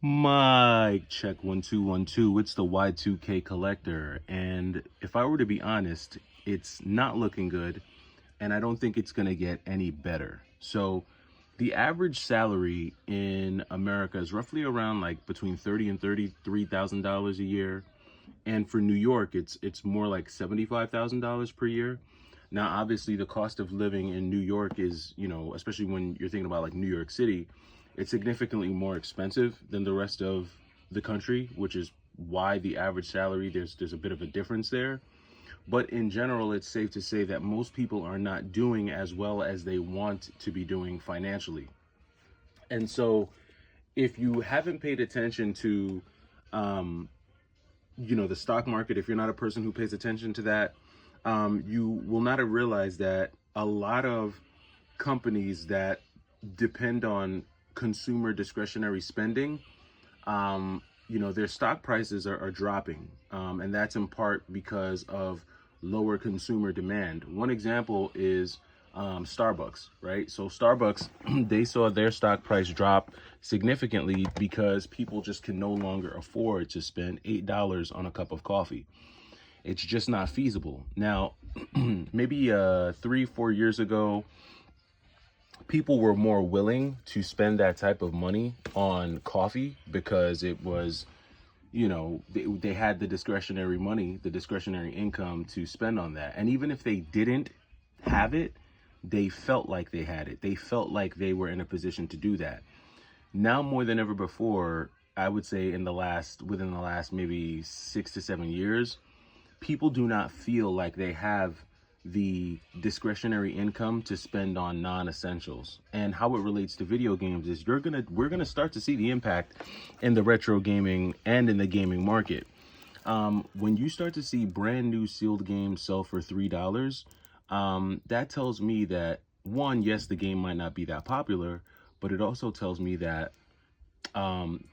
Mic check 1 2 1 2. It's the Y2K collector, and if I were to be honest, it's not looking good, and I don't think it's going to get any better. So, the average salary in America is roughly around like between $30,000 and $33,000 a year, and for New York, it's more like $75,000 per year. Now, obviously, the cost of living in New York is, especially when you're thinking about like New York City, it's significantly more expensive than the rest of the country, which is why the average salary there's a bit of a difference there. But in general, it's safe to say that most people are not doing as well as they want to be doing financially. And so, if you haven't paid attention to um, the stock market, if you're not a person who pays attention to that, you will not have realized that a lot of companies that depend on consumer discretionary spending, their stock prices are dropping. And that's in part because of lower consumer demand. One example is Starbucks, right? So Starbucks, they saw their stock price drop significantly because people just can no longer afford to spend $8 on a cup of coffee. It's just not feasible. Now, maybe 3 4 years ago, people were more willing to spend that type of money on coffee because it was, they had the discretionary money, the discretionary income to spend on that. And even if they didn't have it, they felt like they had it. They felt like they were in a position to do that. Now more than ever before, I would say within the last maybe 6 to 7 years, people do not feel like they have the discretionary income to spend on non-essentials. And how it relates to video games is we're gonna start to see the impact in the retro gaming and in the gaming market. When you start to see brand new sealed games sell for $3, that tells me that, one, yes, the game might not be that popular, but it also tells me that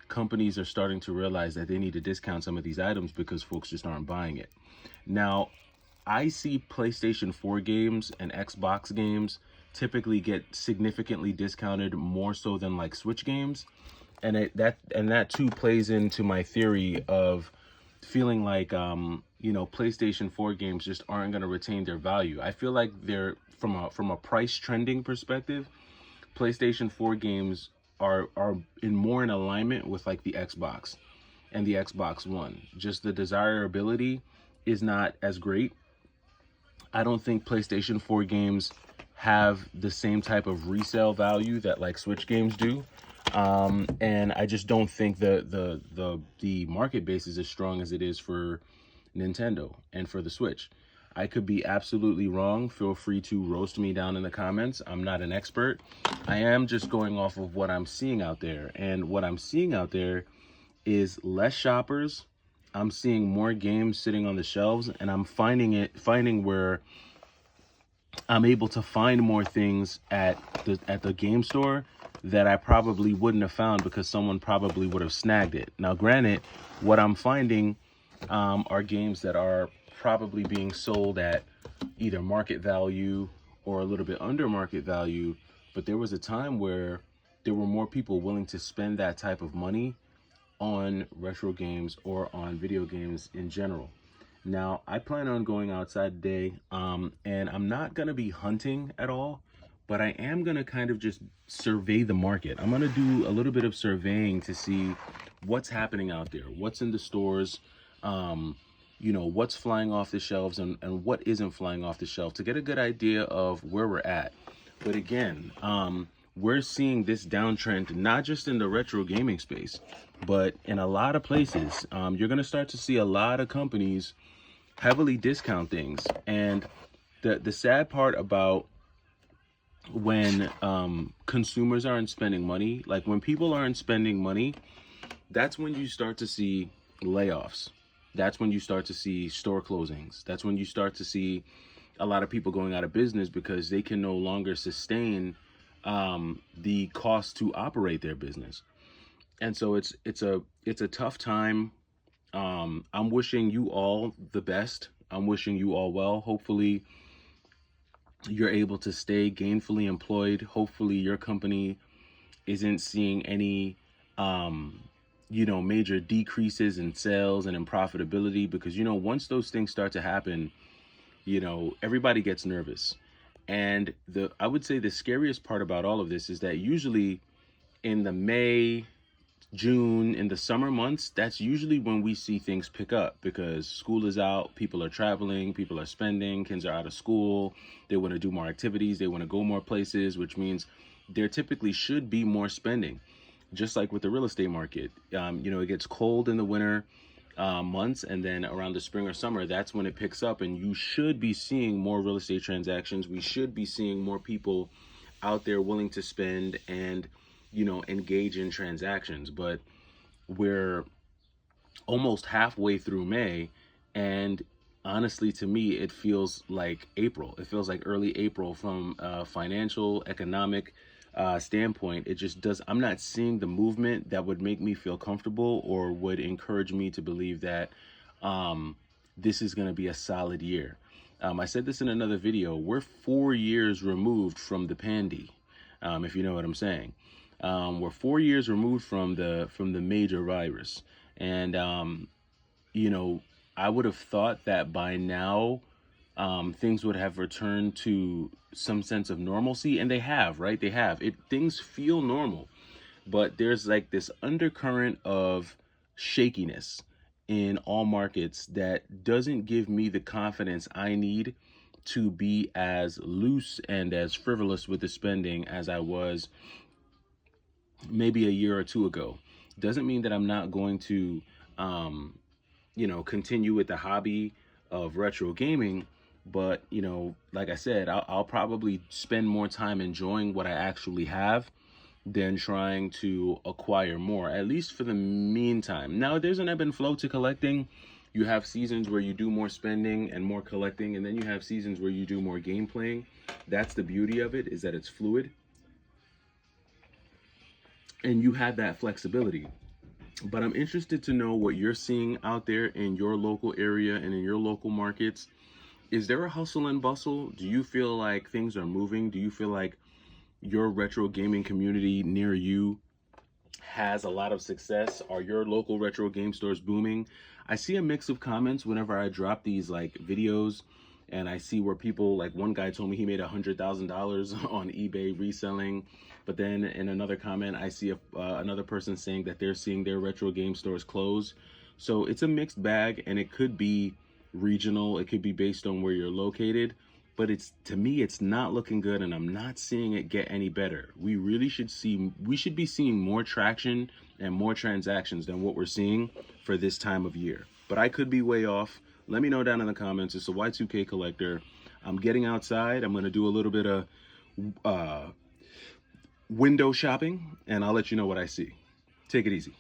companies are starting to realize that they need to discount some of these items because folks just aren't buying it. Now, I see PlayStation 4 games and Xbox games typically get significantly discounted more so than like Switch games. And that too plays into my theory of feeling like PlayStation 4 games just aren't going to retain their value. I feel like they're from a price trending perspective, PlayStation 4 games are in alignment with like the Xbox and the Xbox One. Just the desirability is not as great. I don't think PlayStation 4 games have the same type of resale value that like Switch games do. And I just don't think the market base is as strong as it is for Nintendo and for the Switch. I could be absolutely wrong. Feel free to roast me down in the comments. I'm not an expert. I am just going off of what I'm seeing out there. And what I'm seeing out there is less shoppers. I'm seeing more games sitting on the shelves, and I'm finding where I'm able to find more things at the game store that I probably wouldn't have found because someone probably would have snagged it. Now, granted, what I'm finding are games that are probably being sold at either market value or a little bit under market value. But there was a time where there were more people willing to spend that type of money on retro games or on video games in general. Now, I plan on going outside today, and I'm not going to be hunting at all, but I am going to kind of just survey the market. I'm going to do a little bit of surveying to see what's happening out there, what's in the stores, what's flying off the shelves and what isn't flying off the shelf to get a good idea of where we're at. But again, we're seeing this downtrend not just in the retro gaming space, but in a lot of places. You're going to start to see a lot of companies heavily discount things. And the sad part about when consumers aren't spending money, like when people aren't spending money, that's when you start to see layoffs. That's when you start to see store closings. That's when you start to see a lot of people going out of business because they can no longer sustain the cost to operate their business. And so it's a tough time. I'm wishing you all the best. I'm wishing you all well. Hopefully you're able to stay gainfully employed. Hopefully your company isn't seeing any major decreases in sales and in profitability, because, once those things start to happen, everybody gets nervous. And I would say the scariest part about all of this is that usually in the May, June, in the summer months, that's usually when we see things pick up, because school is out, people are traveling, people are spending, kids are out of school, they want to do more activities, they want to go more places, which means there typically should be more spending. Just like with the real estate market, it gets cold in the winter months, and then around the spring or summer, that's when it picks up, and you should be seeing more real estate transactions. We should be seeing more people out there willing to spend and engage in transactions. But we're almost halfway through May, and honestly, to me, it feels like April. It feels like early April from a financial, economic standpoint. It just does. I'm not seeing the movement that would make me feel comfortable or would encourage me to believe that this is going to be a solid year. I said this in another video. We're 4 years removed from the pandy, if you know what I'm saying. We're 4 years removed from the major virus, and I would have thought that by now things would have returned to some sense of normalcy, and they have, right? They have. Things feel normal, but there's like this undercurrent of shakiness in all markets that doesn't give me the confidence I need to be as loose and as frivolous with the spending as I was maybe a year or two ago. Doesn't mean that I'm not going to, continue with the hobby of retro gaming. But, like I said, I'll probably spend more time enjoying what I actually have than trying to acquire more, at least for the meantime. Now, there's an ebb and flow to collecting. You have seasons where you do more spending and more collecting, and then you have seasons where you do more game playing. That's the beauty of it, is that it's fluid. And you have that flexibility. But I'm interested to know what you're seeing out there in your local area and in your local markets. Is there a hustle and bustle? Do you feel like things are moving? Do you feel like your retro gaming community near you has a lot of success? Are your local retro game stores booming? I see a mix of comments whenever I drop these like videos, and I see where people, like one guy told me he made $100,000 on eBay reselling. But then in another comment, I see another person saying that they're seeing their retro game stores close. So it's a mixed bag, and it could be regional. It could be based on where you're located. But to me, it's not looking good, and I'm not seeing it get any better. We should be seeing more traction and more transactions than what we're seeing for this time of year. But I could be way off. Let me know down in the comments. It's a Y2K collector. I'm getting outside. I'm going to do a little bit of window shopping, and I'll let you know what I see. Take it easy.